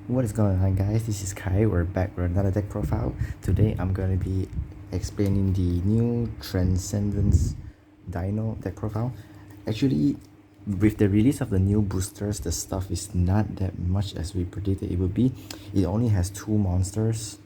What is going on, guys? This is Kai. We're back with another deck profile. Today I'm going to be explaining the new Transcendence Dino deck profile. Actually, with the release of the new boosters, the stuff is not that much as we predicted it would be. It only has 2 monsters,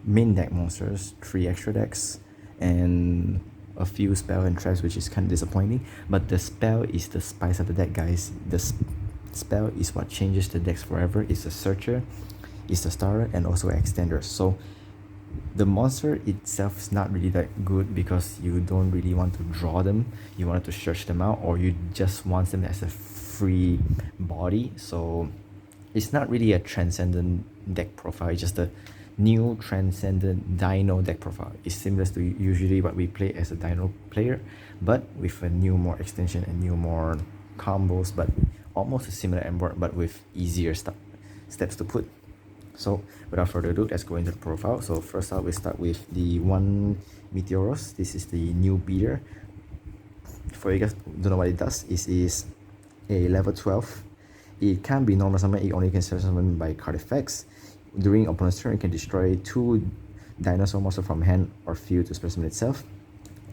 main deck monsters, 3 extra decks, and a few spell and traps, which is kind of disappointing. But the spell is the spice of the deck, guys. The spell is what changes the decks forever. It's a searcher, it's a starter, and also an extender. So the monster itself is not really that good because you don't really want to draw them, you want to search them out, or you just want them as a free body. So it's not really a transcendent deck profile, it's just a new transcendent dino deck profile. It's similar to usually what we play as a dino player, but with a new more extension and new more combos, but almost a similar end board but with easier steps to put. So without further ado, let's go into the profile. So first up, we start with the one Meteoros. This is the new beater. For you guys who don't know what it does, it is a level 12. It can be normal summon, it only can summon by card effects. During opponent's turn, it can destroy 2 dinosaur monsters from hand or field to special summon itself.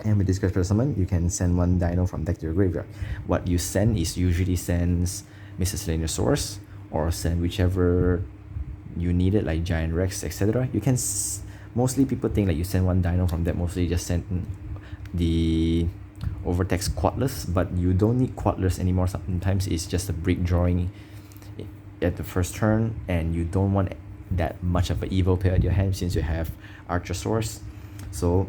And with this special summon, you can send 1 dino from deck to your graveyard. What you send is usually sends miscellaneous source, or send whichever you need it, like giant rex, etc. You can mostly people think like you send 1 dino from that, mostly just send the overtext quadless, but you don't need quadless anymore. Sometimes it's just a brick drawing at the first turn, and you don't want that much of an evil pair at your hand since you have archosaurus. So,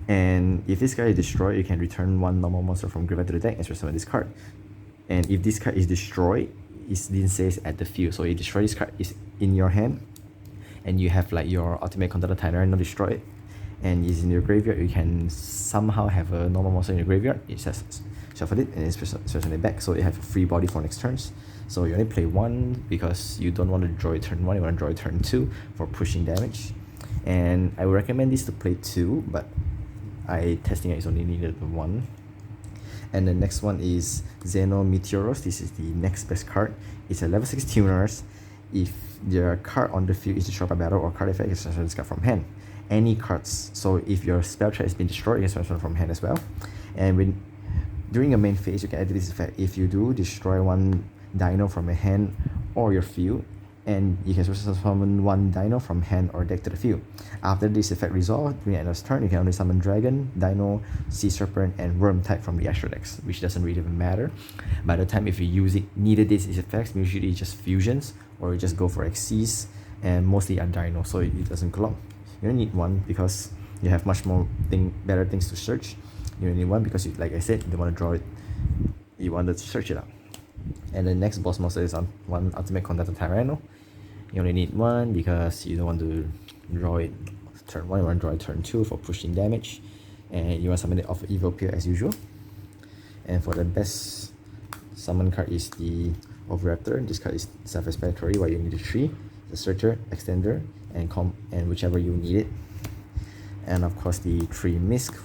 and if this guy is destroyed, you can return 1 normal monster from graveyard to the deck and summon this card. And if this card is destroyed, it didn't say at the field, so you destroy this card, is in your hand, and you have like your ultimate conductor Tyrant destroyed, and is in your graveyard. You can somehow have a normal monster in your graveyard. It says shuffle it and it's special it back, so you have a free body for next turns. So you only play 1 because you don't want to draw it turn 1, you want to draw it turn 2 for pushing damage. And I would recommend this to play 2, but I testing it is only needed 1. And the next one is Xeno Meteoros. This is the next best card. It's a level 6 tuners. If the card on the field is destroyed by battle or card effect, it's transfer this card from hand. Any cards. So if your spell trap has been destroyed, you can transfer from hand as well. And when during your main phase, you can add this effect. If you do destroy 1 dino from your hand or your field, and you can summon 1 dino from hand or deck to the field. After this effect resolved, during the end of turn, you can only summon dragon, dino, sea serpent, and worm type from the extra decks, which doesn't really even matter. By the time if you use it, needed these effects, usually just fusions, or you just go for XCs, and mostly are dino, so it doesn't clog. You don't need 1 because you have much more better things to search. You don't need 1 because, like I said, you don't want to draw it, you want to search it out. And the next boss monster is on 1 ultimate conductor Tyranno. You only need 1 because you don't want to draw it turn 1, you want to draw it turn 2 for pushing damage, and you want to summon it off evil peer as usual. And for the best summon card is the Oviraptor. This card is self-explanatory why you need a 3, the searcher, extender, and whichever you need it. And of course the 3 Misk.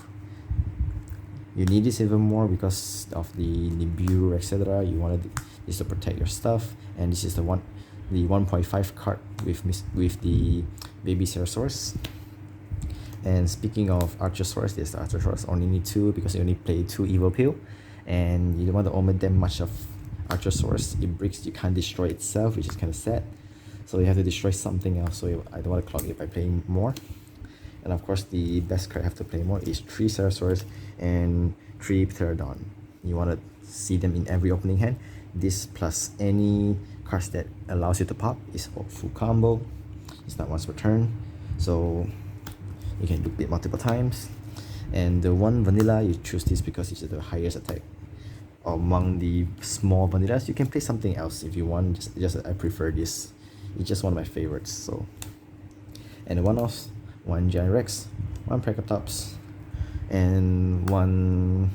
You need this even more because of the Nibiru, etc. You wanted this to protect your stuff, and this is the 1.5 card with the baby Ceratosaurus. And speaking of Archosaurus, this Archosaurus only need 2 because you only play 2 evil pill, and you don't want to omit that much of Archosaurus. It breaks, you can't destroy itself, which is kind of sad. So you have to destroy something else. So I don't want to clog it by playing more. And of course, the best card I have to play more is 3 Ceratosaurus and 3 Pterodon. You want to see them in every opening hand. This plus any cards that allows you to pop is a full combo. It's not once per turn, so you can loop it multiple times. And the 1 vanilla, you choose this because it's the highest attack among the small vanillas. You can play something else if you want, just I prefer this. It's just one of my favorites. So, and the 1 giant rex, 1 Precatops, and 1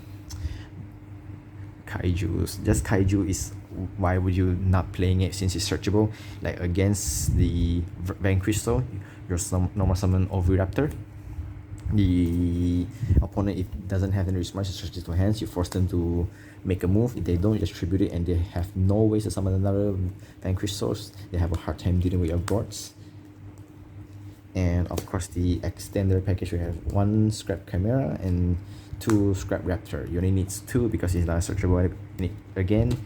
kaiju. Just kaiju is why would you not playing it since it's searchable. Like against the Vanquish, so your normal summon Oviraptor, The opponent, if doesn't have any response, you search these two hands, you force them to make a move. If they don't, you just tribute it, and they have no ways to summon another vanquish source. They have a hard time dealing with your boards. And of course, the extender package, we have 1 scrap chimera and 2 scrap raptor. You only need 2 because it's not searchable. Again,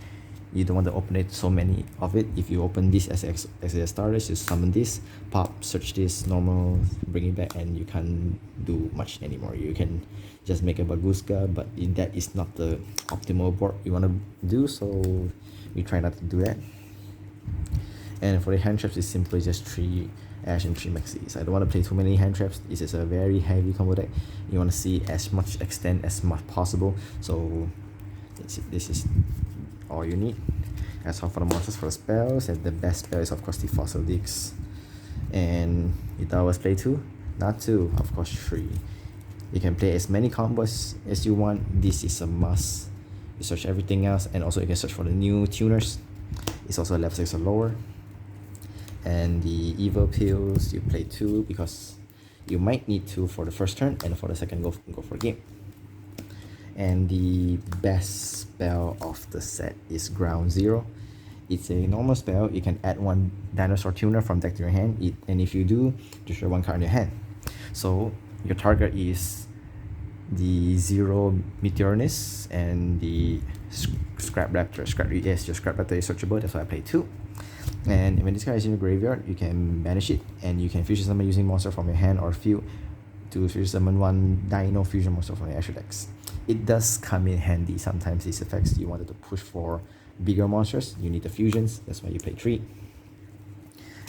you don't want to open it so many of it. If you open this as a starter, you summon this, pop, search this, normal, bring it back, and you can't do much anymore. You can just make a Baguska, but that is not the optimal board you want to do, so we try not to do that. And for the hand traps, it's simply just 3 Ash and 3 Maxis. I don't want to play too many hand traps. This is a very heavy combo deck. You want to see as much extent as much possible, so this is all you need. As for the monsters, for the spells, and the best spell is of course the Fossil Dix. And you thought I was play 2? Not 2, of course 3. You can play as many combos as you want. This is a must. You search everything else, and also you can search for the new tuners. It's also level 6 or lower. And the evil pills, you play 2 because you might need 2 for the first turn, and for the second go for a game. And the best spell of the set is Ground Zero. It's a normal spell. You can add 1 dinosaur tuner from deck to your hand, and if you do, destroy 1 card in your hand. So your target is the Zero Meteornis and the Scrap Raptor. Yes, your Scrap Raptor is searchable, that's why I play 2. And when this guy is in your graveyard, you can banish it, and you can fusion summon using monster from your hand or field to fusion summon 1 Dino fusion monster from your extra decks. It does come in handy. Sometimes these effects you wanted to push for bigger monsters, you need the fusions, that's why you play 3.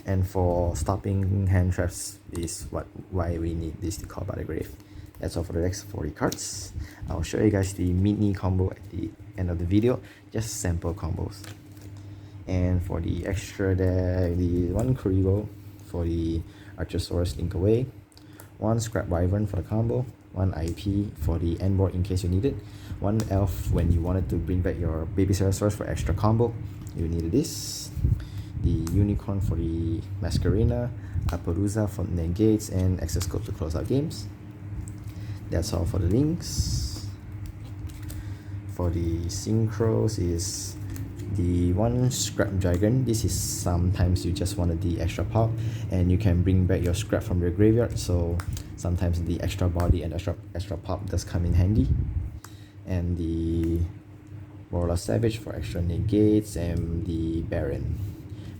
And for stopping hand traps is why we need this to call by the grave. That's all for the next 40 cards. I'll show you guys the mini combo at the end of the video, just sample combos. And for the extra deck, the 1 Kuribo for the Archosaurus Link Away, 1 Scrap Wyvern for the combo, 1 IP for the end board in case you need it, 1 Elf when you wanted to bring back your Baby Ceratosaurus for extra combo, you needed this, the Unicorn for the Masquerena, Aparuza for negates, and Access Code to close out games. That's all for the links. For the synchros is the 1 Scrap Dragon. This is sometimes you just wanted the extra pop, and you can bring back your scrap from your graveyard, so sometimes the extra body and extra pop does come in handy. And the Warlord Savage for extra negates, and the Baron.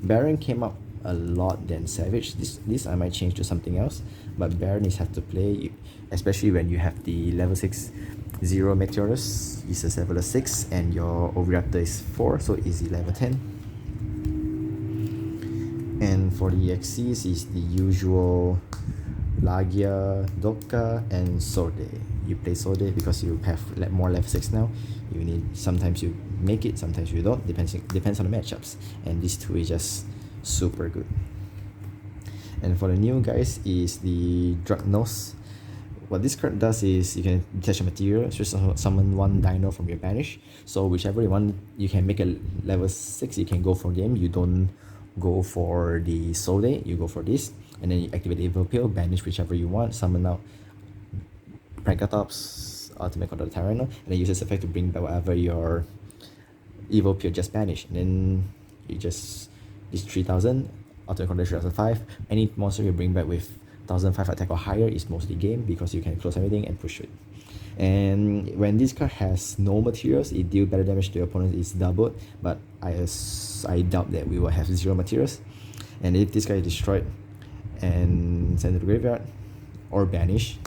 Baron came up a lot than Savage. This I might change to something else, but Baron is have to play, especially when you have the level 6 Zero Meteorus. This is level 6 and your Oviraptor is 4, so easy level 10. And for the EXCs is the usual Lagia, Doka, and Sorde. You play Sorde because you have more level 6 now. You need, sometimes you make it, sometimes you don't, depends on the matchups, and these 2 is just super good. And for the new guys is the Drugnos. What this card does is you can detach a material, just summon 1 Dino from your banish. So whichever you want, you can make a level 6, you can go for them. You don't go for the Soul Day, you go for this. And then you activate the Evil Pill, banish whichever you want, summon out Prankatops, Ultimate Control Tyranno, and then use this effect to bring back whatever your Evil Pill just banished. And then you just, this 3000, Ultimate Control 3005, any monster you bring back with 1005 attack or higher is mostly game because you can close everything and push it. And when this card has no materials, it deals better damage to your opponent, is doubled, but I doubt that we will have 0 materials. And if this guy is destroyed and sent to the graveyard or banish,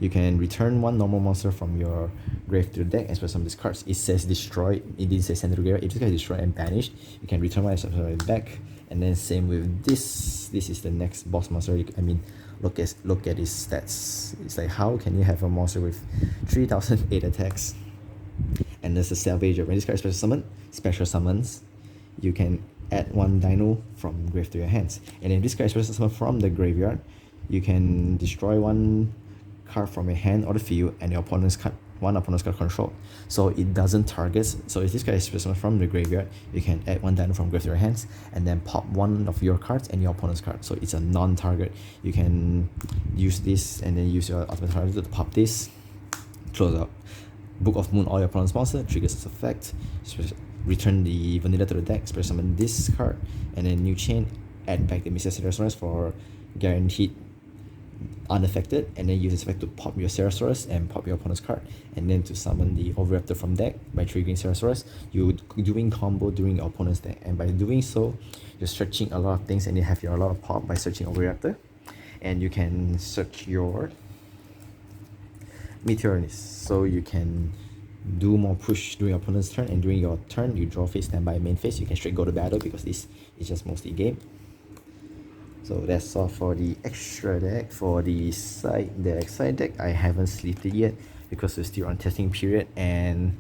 you can return 1 normal monster from your grave to the deck and spell some of these cards. It says destroy, it didn't say send to the graveyard. If this guy is destroyed and banished, you can return 1 and spell it back. And then same with this. This is the next boss monster. I mean, look at his stats. It's like, how can you have a monster with 3008 attacks? And there's a Salvager. When this card is special summons, you can add 1 Dino from grave to your hands. And if this card is special summon from the graveyard, you can destroy 1 card from your hand or the field, and your opponent's card one opponent's card control. So it doesn't target. So if this guy is specimen from the graveyard, you can add one dino from grave to your hands and then pop one of your cards and your opponent's card. So it's a non-target. You can use this and then use your ultimate target to pop this, close out. Book of Moon, all your opponent's monster, triggers its effect. Return the vanilla to the deck, special summon this card, and then new chain, add back the Mr. Ceratosaurus for guaranteed unaffected, and then use this effect to pop your Ceratosaurus and pop your opponent's card, and then to summon the Oviraptor from deck by triggering Ceratosaurus. You're doing combo during your opponent's deck, and by doing so, you're searching a lot of things, and you have a lot of pop by searching Oviraptor, and you can search your Meteornis, so you can do more push during your opponent's turn, and during your turn you draw phase, stand by main phase, you can straight go to battle because this is just mostly game. So that's all for the extra deck. For the side deck, I haven't sleeved it yet because we're still on testing period, and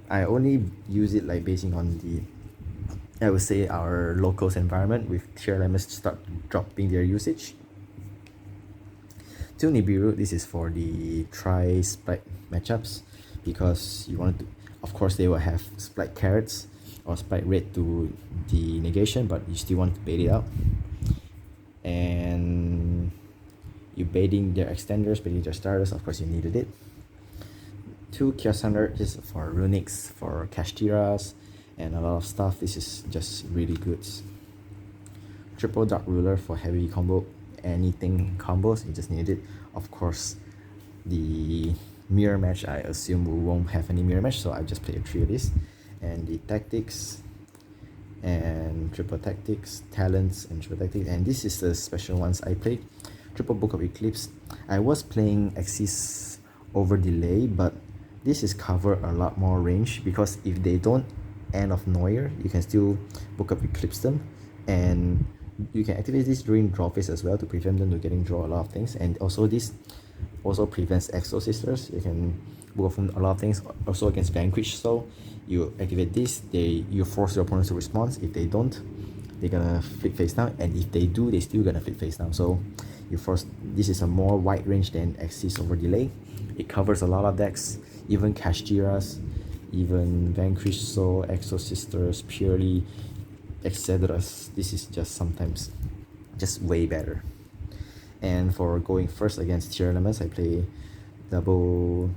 I only use it like basing on the, I would say, our locals environment with tier elements start dropping their usage. To Nibiru, this is for the tri-split matchups, because you want to, of course they will have split carrots or split red to the negation, but you still want to bait it out, and you baiting their extenders, baiting their starters, of course you needed it. 2 Transcendrake, this is for runics, for Kashtiras and a lot of stuff. This is just really good. Triple Dark Ruler for heavy combo, anything combos, you just need it. Of course the mirror match, I assume we won't have any mirror match, so I just play a 3 of this. And the tactics and triple tactics, talents and triple tactics, and this is the special ones I played. Triple Book of Eclipse, I was playing Axis over delay, but this is cover a lot more range, because if they don't End of Noir, you can still Book of Eclipse them, and you can activate this during draw phase as well to prevent them to getting draw a lot of things. And also this also prevents Exo Sisters, you can book from a lot of things, also against Vanquish. So you activate this, you force your opponents to respond. If they don't, they're gonna flip face down, and if they do, they still gonna flip face down. So you force, this is a more wide range than Axis over delay. It covers a lot of decks, even Kashtiras, even Vanquish Soul, Exo Sisters, Purely, etc. This is just sometimes just way better. And for going first against tier elements, I play double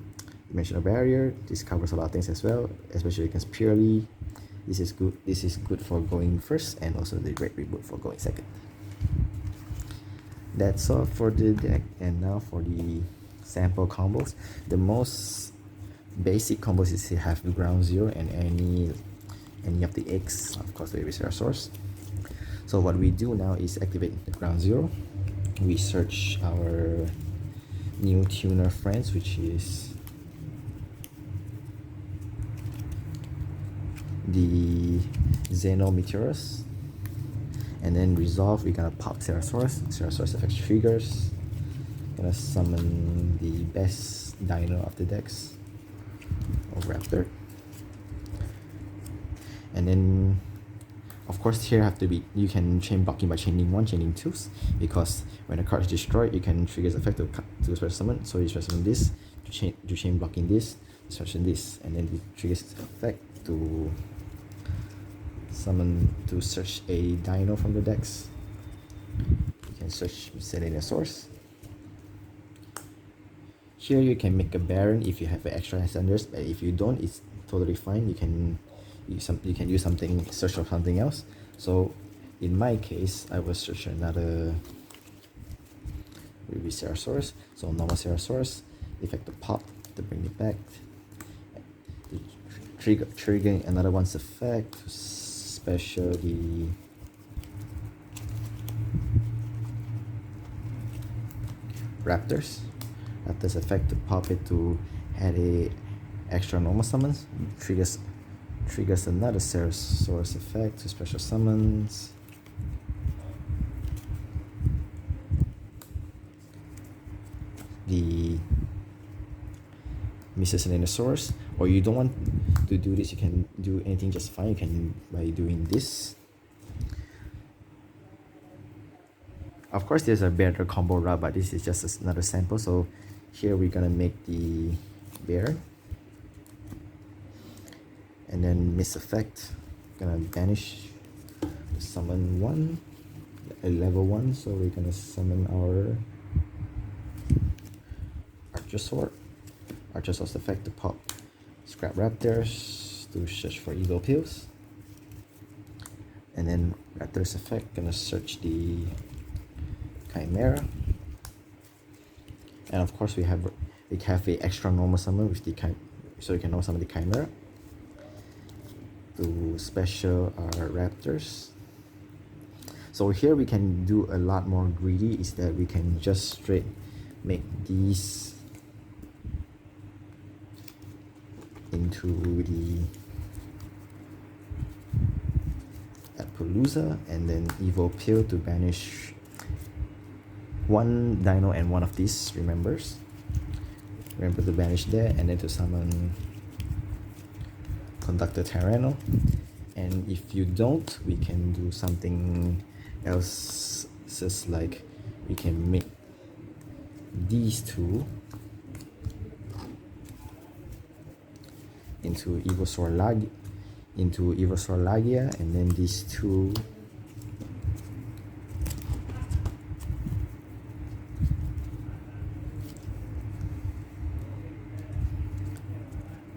dimensional barrier. This covers a lot of things as well, especially against Purely. This is good. This is good for going first, and also the Great Reboot for going second. That's all for the deck. And now for the sample combos. The most basic combos is you have the ground zero and any of the eggs, of course the reserve source. So what we do now is activate the ground zero. We search our new tuner friends, which is the Xeno Meteorus, and then resolve. We're gonna pop Ceratosaurus. Ceratosaurus effects triggers. Gonna summon the best dino of the decks, or Raptor. And then of course here have to be, you can chain blocking by chaining 1, chaining 2s, because when a card is destroyed you can trigger its effect to special summon. So you special summon this to chain blocking this, special this, and then it triggers its effect to summon, to search a dino from the decks. You can search Selenia Source. Here you can make a Baron if you have extra ascenders, but if you don't, it's totally fine. You can use something, search for something else. So in my case, I will search another Ceratosaurus. So normal Ceratosaurus, effect to pop to bring it back. Triggering another one's effect, special the Raptors. Raptors effect to pop it to add a extra normal summons. Triggers another Ceratosaurus effect to special summons. The Mr. Selenosaurus, or you don't want to do this, you can do anything just fine. You can by doing this. Of course there's a better combo route, but this is just another sample. So here we're gonna make the bear. And then miss effect, gonna banish, summon one, a level 1, so we're gonna summon our Archosaur's effect to pop Scrap Raptors to search for evil pills. And then Raptor's effect, gonna search the Chimera. And of course we have a extra normal summon with the so you can now summon the Chimera to special our Raptors. So here we can do a lot more greedy, is that we can just straight make these into the Appaloosa, and then evil pill to banish one dino and one of these remember to banish that, and then to summon Conductor Tyranno. And if you don't, we can do something else, just like we can make these two into Evosaur Lagia, and then these two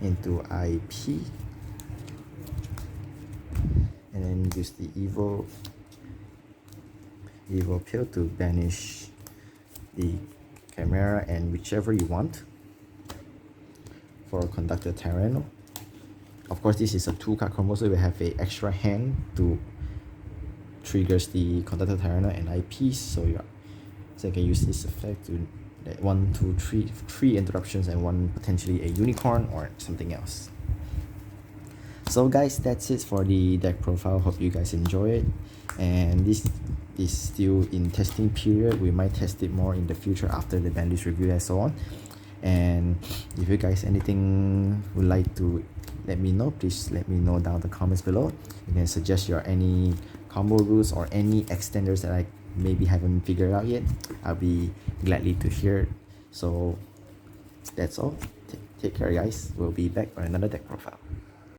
into IP, and then use the evil pill to banish the Chimera and whichever you want for Conductor Tyranno. Of course, this is a 2-card combo, so we have a extra hand to triggers the Conductor Tyranno and IPs, so you can use this effect to that 1, 2, 3 interruptions and one potentially a unicorn or something else. So guys, that's it for the deck profile. Hope you guys enjoy it, and this is still in testing period. We might test it more in the future after the ban list review and so on. And if you guys anything would like to let me know, please let me know down in the comments below. You can suggest your any combo rules or any extenders that I maybe haven't figured out yet. I'll be gladly to hear it. So that's all. Take care guys. We'll be back on another deck profile.